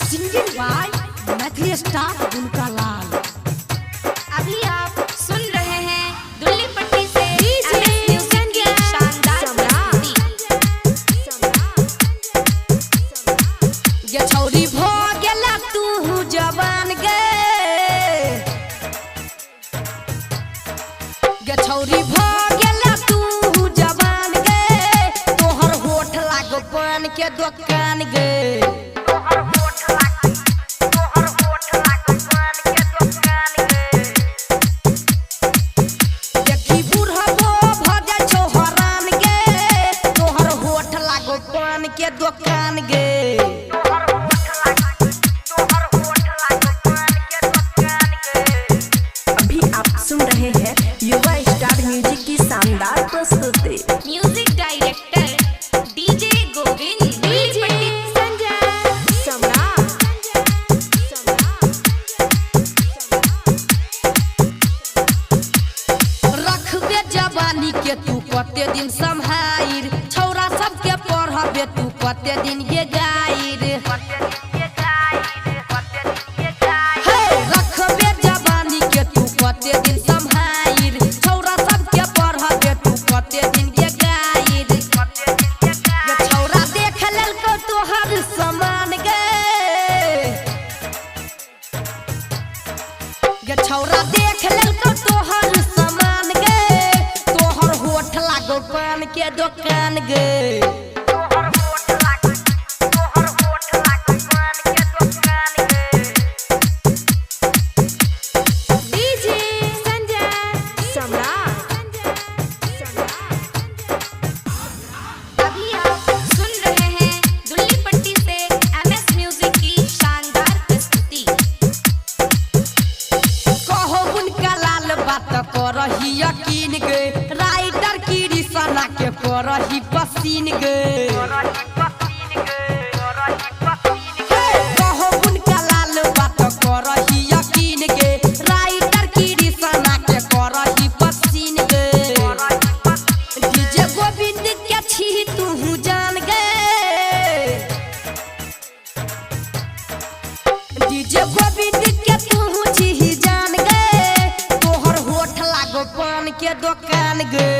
Singing by Maithili star गुलका लाल। अभी आप सुन रहे हैं दुल्ली पट्टी से म्यूजिक की शानदार प्रस्तुति। ये छौरी भ गेला तू जवान गे, ये छौरी भ गेला तू जवान गे, तोहर होठ लागो पान के दुकान गे। देखी बुढ़बो भ जाय छौ हरान गे, तोहर होठ लागो पान के दुकान गे। अभी आप सुन रहे हैं युवा स्टार म्यूजिक की शानदार प्रस्तुति। म्यूजिक डायरेक्टर डीजे गोविंद, दुल्ली पट्टी संजय सम्राट। रखबे जवानी के तू कते दिन संभाइर, छौरा सबके पढ़बे तू कते दिन ये गाइर। हे रखबे जवानी के तू कते दिन संभाइर, छौरा सबके पढ़बे तू कते दिन ये गाइर। ये छौरा देख लेलको तोहर समान गे, ये छौरा देख लेलको तोहर समान गे, तोहर होठ लागो पान के दुकान गे। डीजे संजय सम्राट। अभी आप सुन रहे हैं दुल्ली पट्टी से एमएस म्यूजिक की शानदार प्रस्तुति। कहो उनका लाल बात करही यकीन गे, राइटर की रिसना के करही पसीन गे। कहो उनका लाल बात करही यकीन गे, राइटर की रिसना के करही पसीन गे। डीजे गोविंद के छी तू जान गे, डीजे गोविंद के तू छी जान गे, तोहर होठ लागो पान के दुकान गे।